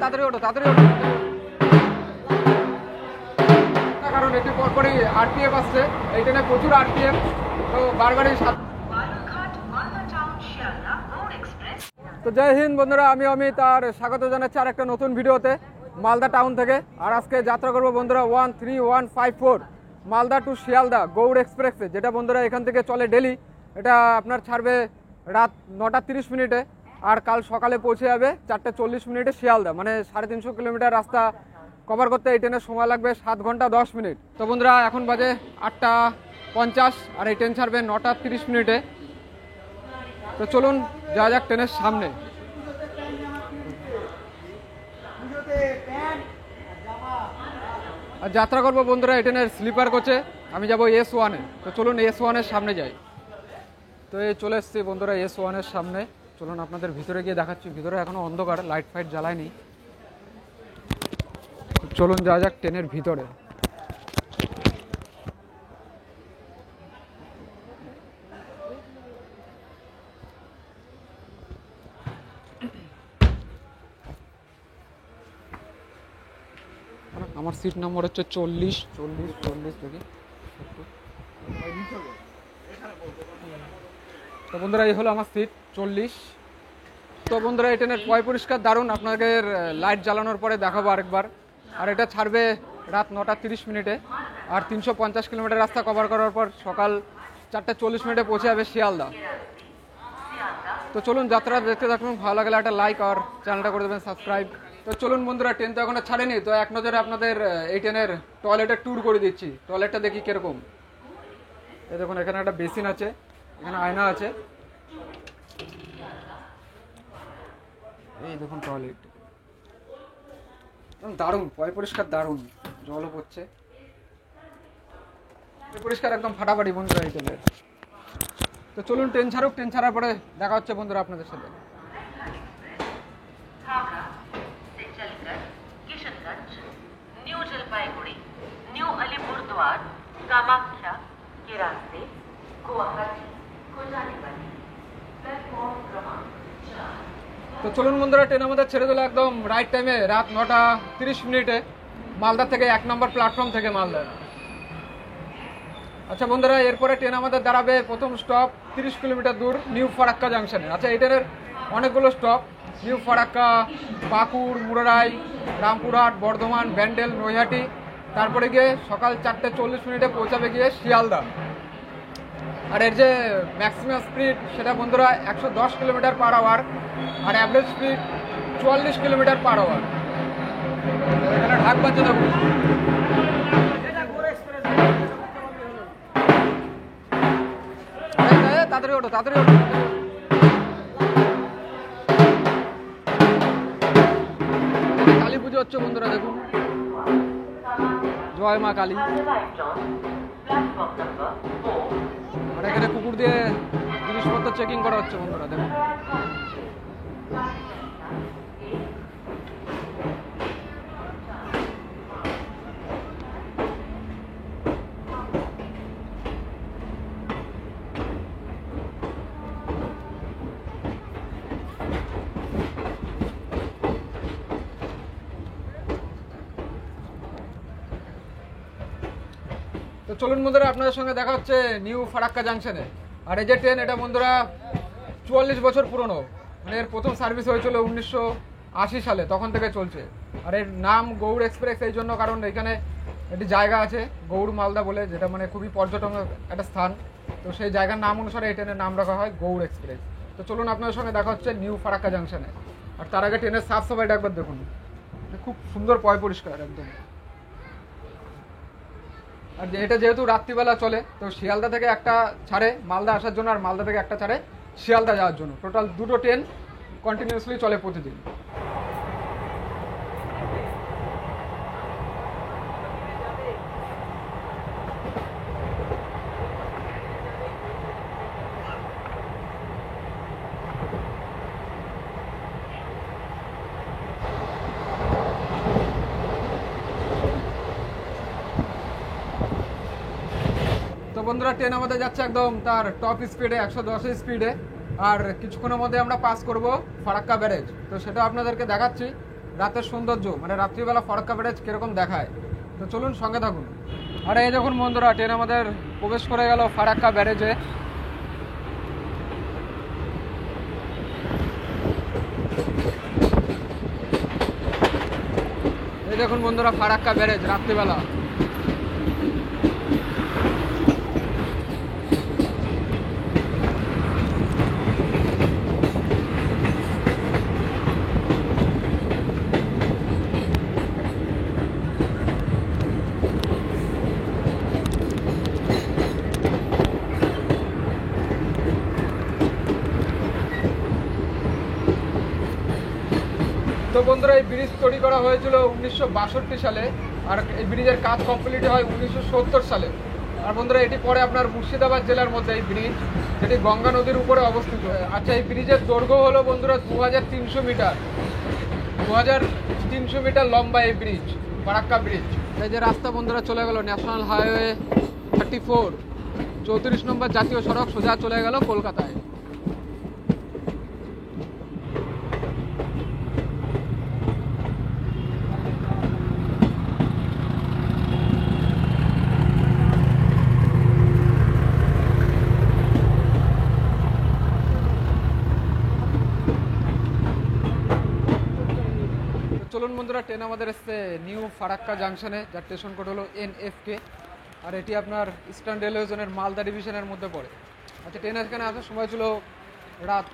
তাড়াতাড়ি ওঠো তাড়াতাড়ি ওঠো। কারণ একটু পরপরই আরপিএফ আসছে, এই ট্রেনে প্রচুর আরপিএফ, তো বারবারই তো জয় হিন্দ বন্ধুরা, আমি অমিত আর স্বাগত জানাচ্ছি আর একটা নতুন ভিডিওতে মালদা টাউন থেকে। আর আজকে যাত্রা করবো বন্ধুরা 13154 মালদা টু শিয়ালদা গৌড় এক্সপ্রেসে, যেটা বন্ধুরা এখান থেকে চলে ডেলি। এটা আপনার ছাড়বে রাত 9:30 আর কাল সকালে পৌঁছে যাবে 4:40 শিয়ালদা, মানে 350 কিলোমিটার রাস্তা কভার করতে এই ট্রেনের সময় লাগবে 7 ঘন্টা 10 মিনিট। তো বন্ধুরা এখন বাজে 8:50 আর এই ট্রেন ছাড়বে 9:30। তো চলুন যাওয়া যাক ট্রেনের সামনে। আর যাত্রা করবো বন্ধুরা এই ট্রেনের স্লিপার কোচে, আমি যাবো S1-এ। তো চলুন S1-এর সামনে যাই। তো এই চলে এসছি বন্ধুরা S1-এর সামনে। চলুন আপনাদের ভিতরে গিয়ে দেখাচ্ছি। ভিতরে এখনো অন্ধকার, লাইট ফাইট জ্বালায়নি। চলুন যাওয়া যাক ট্রেনের ভিতরে। আমার সিট নম্বর হচ্ছে 40 দেখি। তো বন্ধুরা এই হলো আমার সিট 40। তো বন্ধুরা এই ট্রেনের পয় পরিষ্কার দারুণ, আপনাদের লাইট জ্বালানোর পরে দেখাবো আরেকবার। আর এটা ছাড়বে রাত 9:30 আর 350 কিলোমিটার রাস্তা কভার করার পর সকাল 4:40 পৌঁছে যাবে শিয়ালদা। তো চলুন যাত্রা দেখতে থাকুন, ভালো লাগলে একটা লাইক আর চ্যানেলটা করে দেবেন সাবস্ক্রাইব। তো চলুন বন্ধুরা, ট্রেন তো এখনো ছাড়েনি, তো এক নজরে আপনাদের এই ট্রেনের টয়লেটের ট্যুর করে দিচ্ছি। টয়লেটটা দেখি কিরকম। এই দেখুন এখানে একটা বেসিন আছে, এখানে আয়না আছে, এই দেখুন টয়লেট দারুণ, পয় পরিষ্কার দারুণ, জলও পড়ছে, পরিষ্কার একদম ফাটাফাটি বন্ধুরা এই ট্রেনের। তো চলুন ট্রেন ছাড়ুক, ট্রেন ছাড়ার পরে দেখা হচ্ছে বন্ধুরা আপনাদের সাথে। তো চলুন বন্ধুরা, ট্রেন আমাদের ছেড়ে দিল একদম রাইট টাইমে রাত 9:30 মালদা থেকে 1 নম্বর প্ল্যাটফর্ম থেকে মালদা। আচ্ছা বন্ধুরা, এরপরে ট্রেন আমাদের দাঁড়াবে প্রথম স্টপ 30 কিলোমিটার দূর নিউ ফারাক্কা জাংশনে। আচ্ছা এই ট্রেনের অনেকগুলো স্টপ, নিউ ফারাক্কা, পাকুড়, মুরারাই, রামপুরহাট, বর্ধমান, ব্যান্ডেল, নৈহাটি, তারপরে গিয়ে সকাল 4:40 পৌঁছাবে গিয়ে শিয়ালদা। আর এর যে ম্যাক্সিমাম স্পিড সেটা বন্ধুরা 110 কিলোমিটার পার আওয়ার, আর average speed 44 kilometre per hour. এখানে ঢাক বাজছে দেখুন। তাড়াতাড়ি ওঠো তাড়াতাড়ি ওঠো। কালী পুজো হচ্ছে বন্ধুরা, দেখুন জয় মা কালী। আর এখানে কুকুর দিয়ে জিনিসপত্র চেকিং করা হচ্ছে বন্ধুরা, দেখুন। তো চলুন বন্ধুরা, আপনাদের সঙ্গে দেখা হচ্ছে নিউ ফারাক্কা জাংশনে। আর এই যে ট্রেন, এটা বন্ধুরা 44 বছর পুরনো, মানে এর প্রথম সার্ভিস হয়েছিল 1980 সালে, তখন থেকে চলছে। আর এর নাম গৌড় এক্সপ্রেস এই জন্য কারণ এখানে একটি জায়গা আছে গৌড় মালদা বলে, যেটা মানে খুবই পর্যটন একটা স্থান। তো সেই জায়গার নাম অনুসারে এই ট্রেনের নাম রাখা হয় গৌড় এক্সপ্রেস। তো চলুন আপনাদের সঙ্গে দেখা হচ্ছে নিউ ফারাক্কা জাংশনে। আর তার আগে ট্রেনের সাফ সাফাইটা একবার দেখুন, খুব সুন্দর পয় পরিষ্কার একদম। আর এটা যেহেতু রাত্রিবেলা চলে, তো শিয়ালদা থেকে একটা ছাড়ে মালদা আসার জন্য, আর মালদা থেকে একটা ছাড়ে শিয়ালদা যাওয়ার জন্য। টোটাল দুটো ট্রেন কন্টিনিউয়াসলি চলে প্রতিদিন। তো বন্ধুরা, ট্রেন আমাদের যাচ্ছে একদম তার টপ স্পিডে 110 স্পিডে। আর কিছুক্ষণের মধ্যে আমরা পাস করব ফারাক্কা ব্যারেজ, তো সেটা আপনাদেরকে দেখাচ্ছি। রাতের সৌন্দর্য, মানে রাত্রিবেলা ফারাক্কা ব্যারেজ কিরকম দেখায়। তো চলুন সঙ্গে থাকুন। আর এই দেখুন বন্ধুরা, ট্রেন আমাদের প্রবেশ করে গেল ফারাক্কা ব্যারেজে। এই দেখুন বন্ধুরা, ফারাক্কা ব্যারেজ রাত্রিবেলা। তো বন্ধুরা, এই ব্রিজ তৈরি করা হয়েছিল 1962 সালে, আর এই ব্রিজের কাজ কমপ্লিট হয় 1970 সালে। আর বন্ধুরা, এটি পরে আপনার মুর্শিদাবাদ জেলার মধ্যে এই ব্রিজ, যেটি গঙ্গা নদীর উপরে অবস্থিত। আচ্ছা, এই ব্রিজের দৈর্ঘ্য হলো বন্ধুরা 2300 মিটার। 2300 মিটার লম্বা এই ব্রিজ, ফারাক্কা ব্রিজ। এই যে রাস্তা বন্ধুরা চলে গেল ন্যাশনাল হাইওয়ে 34, 34 নম্বর জাতীয় সড়ক, সোজা চলে গেল কলকাতায়। চলুন বন্ধুরা, ট্রেন আমাদের এসছে নিউ ফারাক্কা জাংশনে, যার স্টেশন কোড হলো NFK। আর এটি আপনার ইস্টার্ন রেলওয়ে জোনের মালদা ডিভিশনের মধ্যে পড়ে। আচ্ছা, ট্রেন এখানে আসার সময় ছিল রাত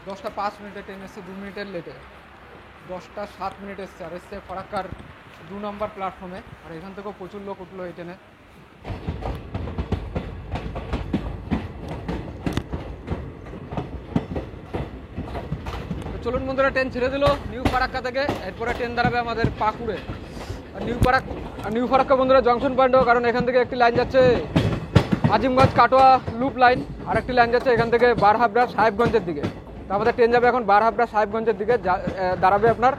10টা 5 মিনিটে, ট্রেন এসছে 2 মিনিটের লেটে। 10টা 7 মিনিট এসছে, আর এসছে ফারাক্কার 2 নম্বর প্ল্যাটফর্মে। আর এখান থেকেও প্রচুর লোক উঠলো এই ট্রেনে। চলুন বন্ধুরা, ট্রেন ছেড়ে দিল নিউ ফারাক্কা থেকে। এরপরে ট্রেন দাঁড়াবে আমাদের পাকুড়ে। আর নিউ ফারাক্কা বন্ধুরা জংশন পয়েন্টও, কারণ এখান থেকে একটি লাইন যাচ্ছে আজিমগঞ্জ কাটোয়া লুপ লাইন, আর একটি লাইন যাচ্ছে এখান থেকে বারহাবড়া সাহেবগঞ্জের দিকে। তো আমাদের ট্রেন যাবে এখন বারহাবড়া সাহেবগঞ্জের দিকে, দাঁড়াবে আপনার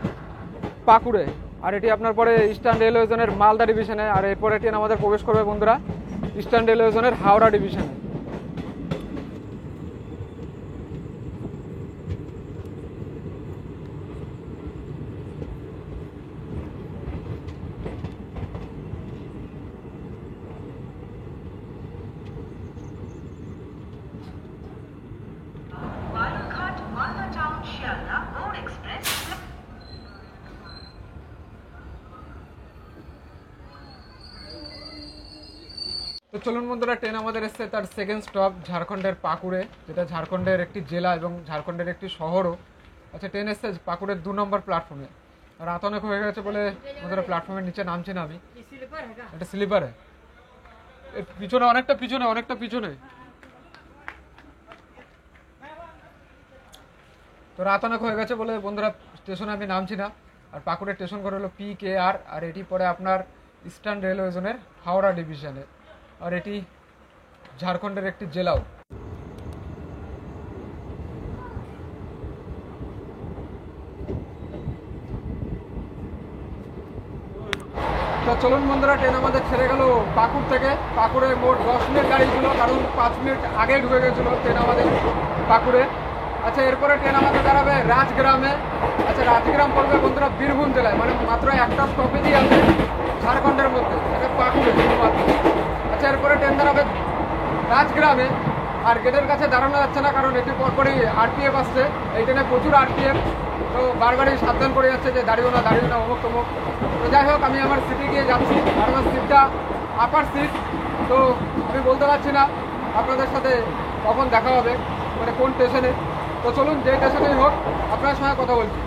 পাকুড়ে। আর এটি আপনার পরে ইস্টার্ন রেলওয়ে জোনের মালদা ডিভিশনে। আর এরপরে ট্রেন আমাদের প্রবেশ করবে বন্ধুরা ইস্টার্ন রেলওয়ে জোনের হাওড়া ডিভিশনে। তো চলুন বন্ধুরা, ট্রেন আমাদের এসছে তার সেকেন্ড স্টপ ঝাড়খণ্ডের পাকুড়ে, যেটা ঝাড়খণ্ডের একটি জেলা এবং ঝাড়খণ্ডের একটি শহরও। আচ্ছা, ট্রেন এসছে পাকুড়ের 2 নম্বর প্ল্যাটফর্মে। রাত অনেক হয়ে গেছে বলে বন্ধুরা প্ল্যাটফর্মের নিচে নামছি না আমি। এটা স্লিপারে, পিছনে অনেকটা পিছনে। তো রাত অনেক হয়ে গেছে বলে বন্ধুরা স্টেশনে আমি নামছি না। আর পাকুড়ের স্টেশন করে হলো PKR। আর এটি পরে আপনার ইস্টার্ন রেলওয়ে জোনের হাওড়া ডিভিশনে। আর এটি ঝাড়খণ্ডের একটি জেলাও। তো চলুন বন্ধুরা, ট্রেন আমাদের ছেড়ে গেল পাকুড় থেকে। পাকুড়ে মোট 10 মিনিট দাঁড়িয়ে ছিল, কারণ 5 মিনিট আগে ঢুকে গেছিল ট্রেন আমাদের পাকুড়ে। আচ্ছা, এরপরে ট্রেন আমাদের দাঁড়াবে রাজগ্রামে। আচ্ছা, রাজগ্রাম পড়বে বন্ধুরা বীরভূম জেলায়, মানে মাত্র একটা স্টপেজই আছে ঝাড়খণ্ডের মধ্যে, এটা পাকুড়ে শুধুমাত্র। আচ্ছা, এরপরে ট্রেন দাঁড়াবে রাজগ্রামে। আর গেটের কাছে দাঁড়ানো যাচ্ছে না, কারণ এটি পরপরই RPF আসছে। এই ট্রেনে প্রচুর RPF, তো বারবারই সাবধান করে যাচ্ছে যে দাঁড়িয়েও না অমুক তমুক। তো যাই হোক, আমি আমার সিটে গিয়ে যাচ্ছি, আর আমার সিটটা আপার সিট। তো আমি বলতে পারছি না আপনাদের সাথে কখন দেখা হবে, মানে কোন স্টেশনে। তো চলুন, যে স্টেশনেই হোক আপনার সঙ্গে কথা বলছি।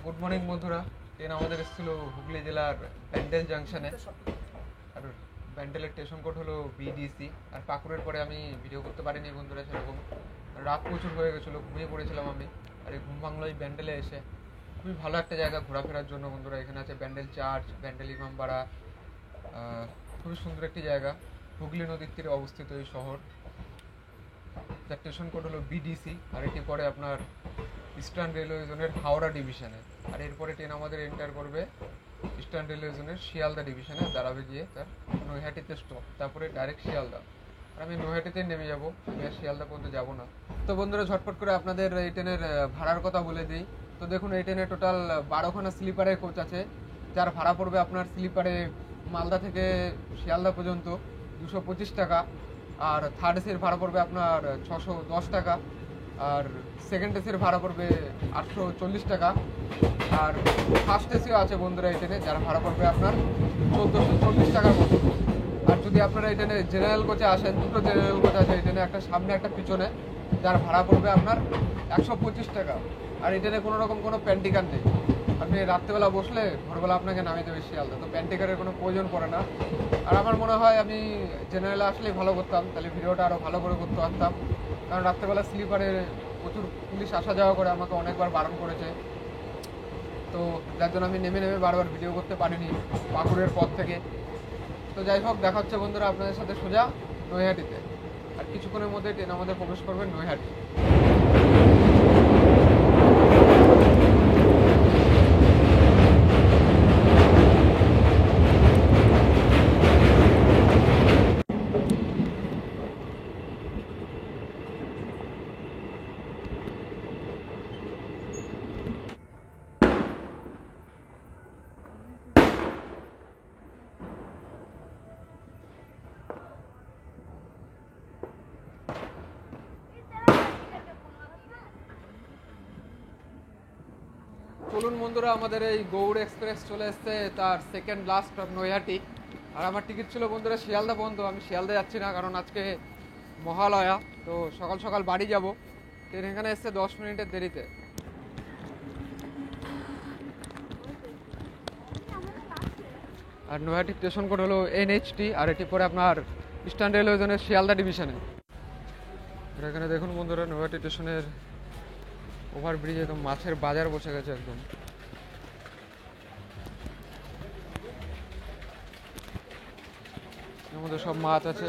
গুড মর্নিং বন্ধুরা। ট্রেন আমাদের এসেছিল হুগলি জেলার ব্যান্ডেল জাংশনে, আর ব্যান্ডেলের স্টেশন কোড হলো বিডিসি। আর পাকুড়ের পরে আমি ভিডিও করতে পারিনি বন্ধুরা, সেরকম রাত প্রচুর হয়ে গেছিলো, ঘুমিয়ে পড়েছিলাম আমি। আর এই ঘুম ভাঙলো এই ব্যান্ডেলে এসে। খুবই ভালো একটা জায়গা ঘোরাফেরার জন্য বন্ধুরা। এখানে আছে ব্যান্ডেল চার্চ, ব্যান্ডেল ইমামবাড়া, খুবই সুন্দর একটি জায়গা। হুগলি নদীর তীরে অবস্থিত এই শহর, যার স্টেশন কোড হলো বিডিসি। আর এটি পরে আপনার ইস্টার্ন রেলওয়ে জোনের হাওড়া ডিভিশনে। আর এরপরে ট্রেন আমাদের এন্টার করবে ইস্টার্ন রেলওয়ে জোনের শিয়ালদা ডিভিশনে, দাঁড়াবে গিয়ে তার নৈহাটিতে স্টপ, তারপরে ডাইরেক্ট শিয়ালদা। আর আমি নৈহাটিতে নেমে যাবো, আমি আর শিয়ালদা পর্যন্ত যাবো না। তো বন্ধুরা ঝটপট করে আপনাদের এই ট্রেনের ভাড়ার কথা বলে দিই। তো দেখুন, এই ট্রেনে টোটাল 12খানা স্লিপারের কোচ আছে, যার ভাড়া পড়বে আপনার স্লিপারে মালদা থেকে শিয়ালদা পর্যন্ত 225 টাকা। আর থার্ড এসির ভাড়া পড়বে আপনার 610 টাকা। আর সেকেন্ড এসির ভাড়া পড়বে 840 টাকা। আর ফার্স্ট এসিও আছে বন্ধুরা এই ট্রেনে, যার ভাড়া পড়বে আপনার 1440 টাকার মতো। আর যদি আপনারা এই ট্রেনে জেনারেল কোচে আসেন, দুটো জেনারেল কোচ আছে এই ট্রেনে, একটা সামনে একটা পিছনে, যার ভাড়া পড়বে আপনার 125 টাকা। আর এই ট্রেনে কোনো রকম কোনো প্যান্টিকার নেই। আপনি রাত্রেবেলা বসলে ভোরবেলা আপনাকে নামিয়ে দেবে শিয়ালদা, তো প্যান্টিকারের কোনো প্রয়োজন পড়ে না। আর আমার মনে হয় আমি জেনারেলে আসলেই ভালো করতাম, তাহলে ভিডিওটা আরও ভালো করে করতে পারতাম। কারণ রাত্রেবেলা স্লিপারে প্রচুর পুলিশ আসা যাওয়া করে, আমাকে অনেকবার বারণ করেছে। তো যার জন্য আমি নেমে নেমে বারবার ভিডিও করতে পারিনি পাকুড়ের পর থেকে। তো যাই হোক, দেখা হচ্ছে বন্ধুরা আপনাদের সাথে সোজা নৈহাটিতে। আর কিছুক্ষণের মধ্যে ট্রেন আমাদের প্রবেশ করবে নৈহাটি। চলুন বন্ধুরা, আমাদের এই গৌড় এক্সপ্রেস চলে এসছে তার সেকেন্ড লাস্ট স্টপ নৈহাটি। আর আমার টিকিট ছিল বন্ধুরা শিয়ালদা পর্যন্ত। আমি শিয়ালদা যাচ্ছি না, কারণ আজকে মহালয়া, তো সকাল সকাল বাড়ি যাব। ট্রেন এখানে এসছে 10 মিনিটের দেরিতে। আর নৈহাটি স্টেশন কোড হলো NHT। আর এটি পরে আপনার ইস্টার্ন রেলওয়ে জোনের শিয়ালদা ডিভিশনে। এখানে দেখুন বন্ধুরা, নৈহাটি স্টেশনের ওভারব্রিজে একদম মাছের বাজার বসে গেছে একদম। এর মধ্যে সব মাছ আছে,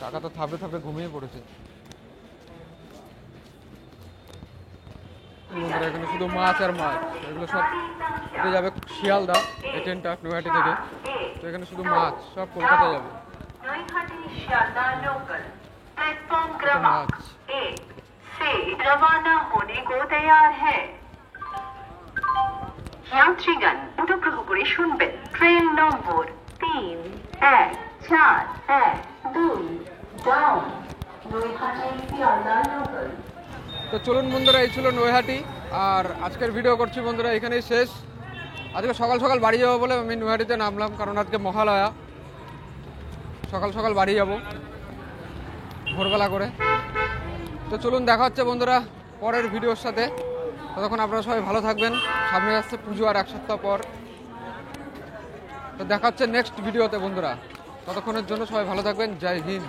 কাকা তো থাপড়ে থাপড়ে ঘুমিয়ে পড়েছে। বন্ধুরা এখানে শুধু মাছ আর মাছ, এগুলো সব এটা যাবে শিয়ালদা, এই ট্রেনটা নৈহাটি থেকে। তো এখানে শুধু মাছ, সব কলকাতা যাবে। মাছ से रवाना होने को तैयार है। यात्रीगण অনুগ্রহ করে শুনবেন, ট্রেন নম্বর 3141 ডাউন নৈহাটি শিয়ালদা লোকাল। তো চলুন বন্ধুরা, এই ছিল নৈহাটি। আর আজকের ভিডিও করছি বন্ধুরা এখানেই শেষ। আজকে সকাল সকাল বাড়ি যাবো বলে আমি নৈহাটিতে নামলাম, কারণ আজকে মহালয়া। সকাল সকাল বাড়ি যাব ভোরবেলা করে। তো চলুন, দেখা হচ্ছে বন্ধুরা পরের ভিডিওর সাথে। ততক্ষণ আপনারা সবাই ভালো থাকবেন। সামনে আসছে পুজো আর 1 সপ্তাহ পর। তো দেখা হচ্ছে নেক্সট ভিডিওতে বন্ধুরা। ততক্ষণের জন্য সবাই ভালো থাকবেন। জয় হিন্দ।